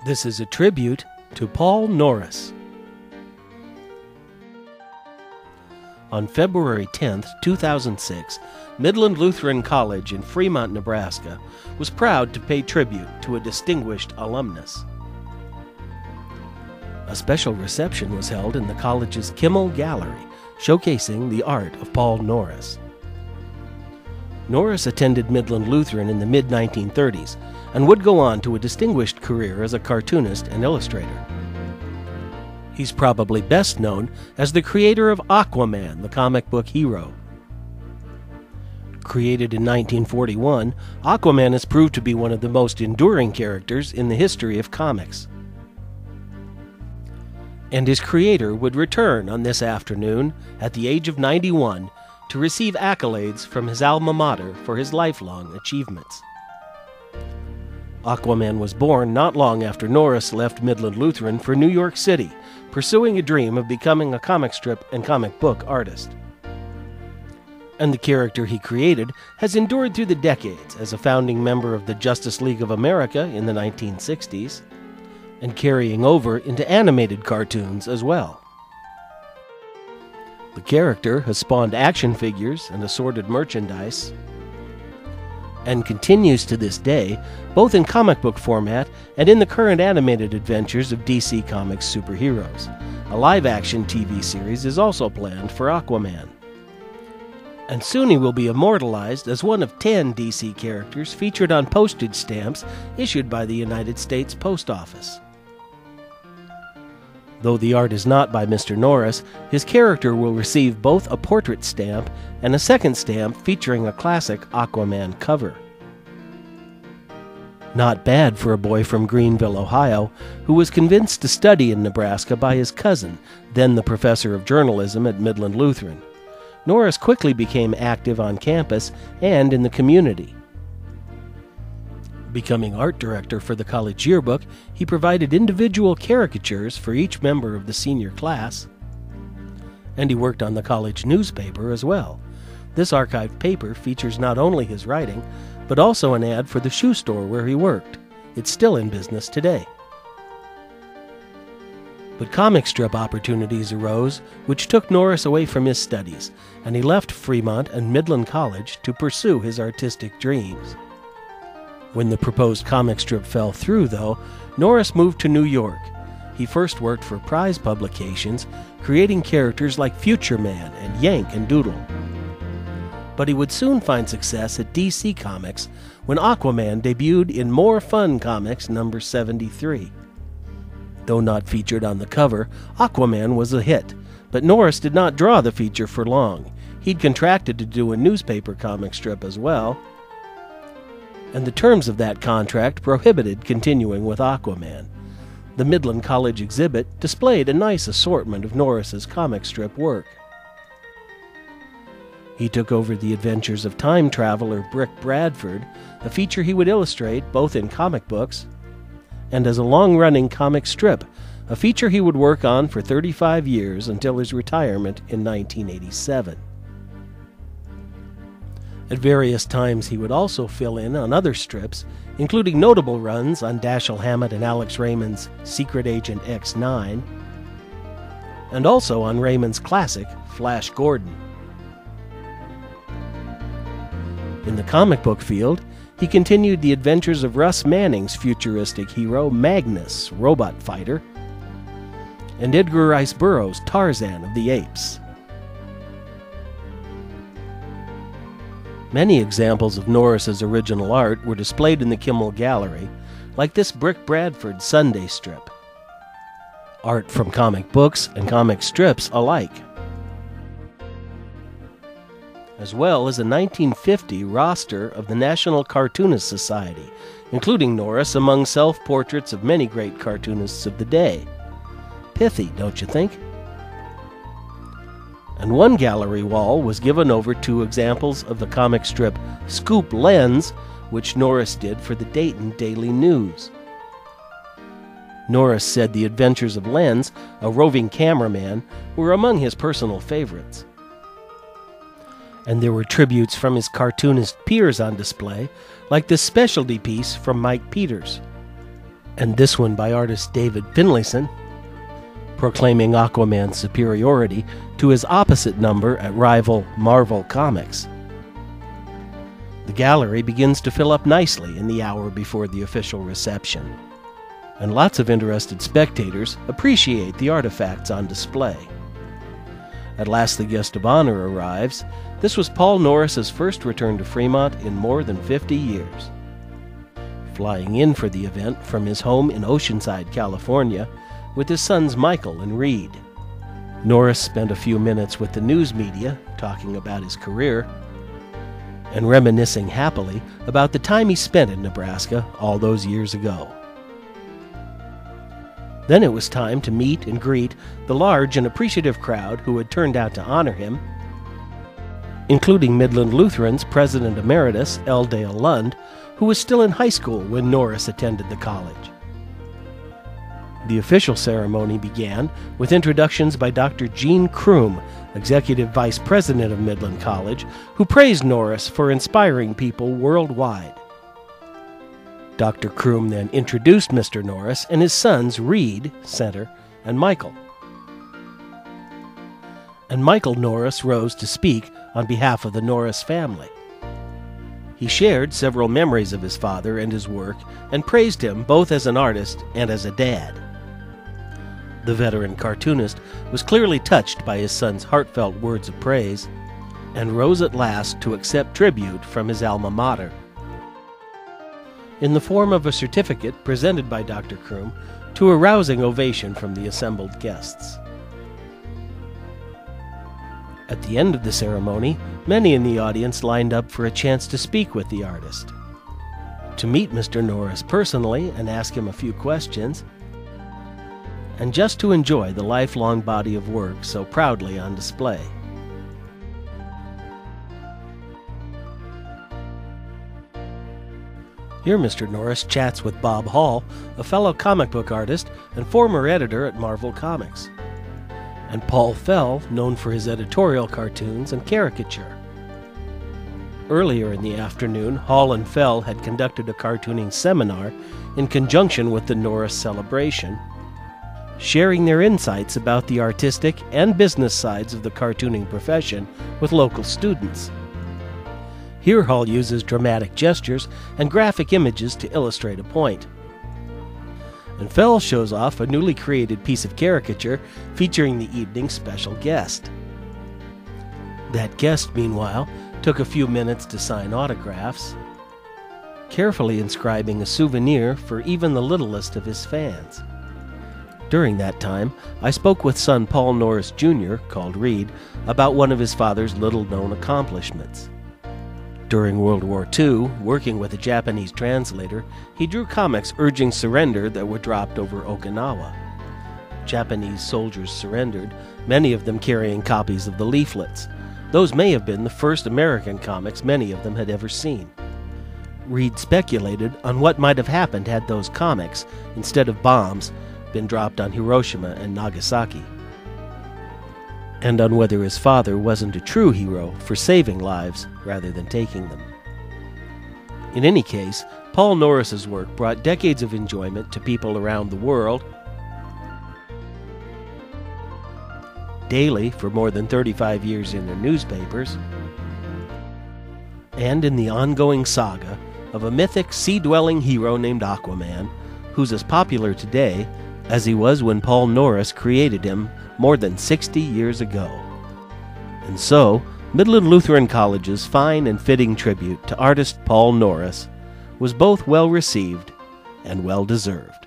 This is a tribute to Paul Norris. On February 10, 2006, Midland Lutheran College in Fremont, Nebraska, was proud to pay tribute to a distinguished alumnus. A special reception was held in the college's Kimmel Gallery, showcasing the art of Paul Norris. Norris attended Midland Lutheran in the mid-1930s and would go on to a distinguished career as a cartoonist and illustrator. He's probably best known as the creator of Aquaman, the comic book hero. Created in 1941, Aquaman has proved to be one of the most enduring characters in the history of comics. And his creator would return on this afternoon, at the age of 91, to receive accolades from his alma mater for his lifelong achievements. Aquaman was born not long after Norris left Midland Lutheran for New York City, pursuing a dream of becoming a comic strip and comic book artist. And the character he created has endured through the decades as a founding member of the Justice League of America in the 1960s, and carrying over into animated cartoons as well. The character has spawned action figures and assorted merchandise, and continues to this day, both in comic book format and in the current animated adventures of DC Comics superheroes. A live-action TV series is also planned for Aquaman. And soon he will be immortalized as one of 10 DC characters featured on postage stamps issued by the United States Post Office. Though the art is not by Mr. Norris, his character will receive both a portrait stamp and a second stamp featuring a classic Aquaman cover. Not bad for a boy from Greenville, Ohio, who was convinced to study in Nebraska by his cousin, then the professor of journalism at Midland Lutheran. Norris quickly became active on campus and in the community. Becoming art director for the college yearbook, he provided individual caricatures for each member of the senior class. And he worked on the college newspaper as well. This archived paper features not only his writing, but also an ad for the shoe store where he worked. It's still in business today. But comic strip opportunities arose, which took Norris away from his studies, and he left Fremont and Midland College to pursue his artistic dreams. When the proposed comic strip fell through, though, Norris moved to New York. He first worked for prize publications, creating characters like Future Man and Yank and Doodle. But he would soon find success at DC Comics when Aquaman debuted in More Fun Comics number 73. Though not featured on the cover, Aquaman was a hit, but Norris did not draw the feature for long. He'd contracted to do a newspaper comic strip as well, and the terms of that contract prohibited continuing with Aquaman. The Midland College exhibit displayed a nice assortment of Norris's comic strip work. He took over the adventures of time traveler Brick Bradford, a feature he would illustrate both in comic books and as a long-running comic strip, a feature he would work on for 35 years until his retirement in 1987. At various times he would also fill in on other strips, including notable runs on Dashiell Hammett and Alex Raymond's Secret Agent X9, and also on Raymond's classic Flash Gordon. In the comic book field, he continued the adventures of Russ Manning's futuristic hero Magnus, Robot Fighter, and Edgar Rice Burroughs' Tarzan of the Apes. Many examples of Norris's original art were displayed in the Kimmel Gallery, like this Brick Bradford Sunday strip. Art from comic books and comic strips alike, as well as a 1950 roster of the National Cartoonist Society, including Norris among self-portraits of many great cartoonists of the day. Pithy, don't you think? And one gallery wall was given over to examples of the comic strip Scoop Lens, which Norris did for the Dayton Daily News. Norris said the adventures of Lens, a roving cameraman, were among his personal favorites. And there were tributes from his cartoonist peers on display, like this specialty piece from Mike Peters. and this one by artist David Finlayson, proclaiming Aquaman's superiority to his opposite number at rival Marvel Comics. The gallery begins to fill up nicely in the hour before the official reception, and lots of interested spectators appreciate the artifacts on display. At last the guest of honor arrives. This was Paul Norris's first return to Fremont in more than 50 years. Flying in for the event from his home in Oceanside, California, with his sons Michael and Reed. Norris spent a few minutes with the news media talking about his career and reminiscing happily about the time he spent in Nebraska all those years ago. Then it was time to meet and greet the large and appreciative crowd who had turned out to honor him, including Midland Lutheran's President Emeritus L. Dale Lund, who was still in high school when Norris attended the college. The official ceremony began with introductions by Dr. Gene Kroom, Executive Vice President of Midland College, who praised Norris for inspiring people worldwide. Dr. Kroom then introduced Mr. Norris and his sons Reed, Center, and Michael. And Michael Norris rose to speak on behalf of the Norris family. He shared several memories of his father and his work and praised him both as an artist and as a dad. The veteran cartoonist was clearly touched by his son's heartfelt words of praise and rose at last to accept tribute from his alma mater, in the form of a certificate presented by Dr. Kroom to a rousing ovation from the assembled guests. At the end of the ceremony, many in the audience lined up for a chance to speak with the artist, to meet Mr. Norris personally and ask him a few questions, and just to enjoy the lifelong body of work so proudly on display. Here Mr. Norris chats with Bob Hall, a fellow comic book artist and former editor at Marvel Comics, and Paul Fell, known for his editorial cartoons and caricature. Earlier in the afternoon, Hall and Fell had conducted a cartooning seminar in conjunction with the Norris celebration, sharing their insights about the artistic and business sides of the cartooning profession with local students. Here Hall uses dramatic gestures and graphic images to illustrate a point, and Fell shows off a newly created piece of caricature featuring the evening's special guest. That guest, meanwhile, took a few minutes to sign autographs, carefully inscribing a souvenir for even the littlest of his fans. During that time, I spoke with son Paul Norris Jr., called Reed, about one of his father's little-known accomplishments. During World War II, working with a Japanese translator, he drew comics urging surrender that were dropped over Okinawa. Japanese soldiers surrendered, many of them carrying copies of the leaflets. Those may have been the first American comics many of them had ever seen. Reed speculated on what might have happened had those comics, instead of bombs, been dropped on Hiroshima and Nagasaki, and on whether his father wasn't a true hero for saving lives rather than taking them. In any case, Paul Norris's work brought decades of enjoyment to people around the world, daily for more than 35 years in their newspapers, and in the ongoing saga of a mythic sea-dwelling hero named Aquaman, who's as popular today as he was when Paul Norris created him more than 60 years ago. And so, Midland Lutheran College's fine and fitting tribute to artist Paul Norris was both well received and well deserved.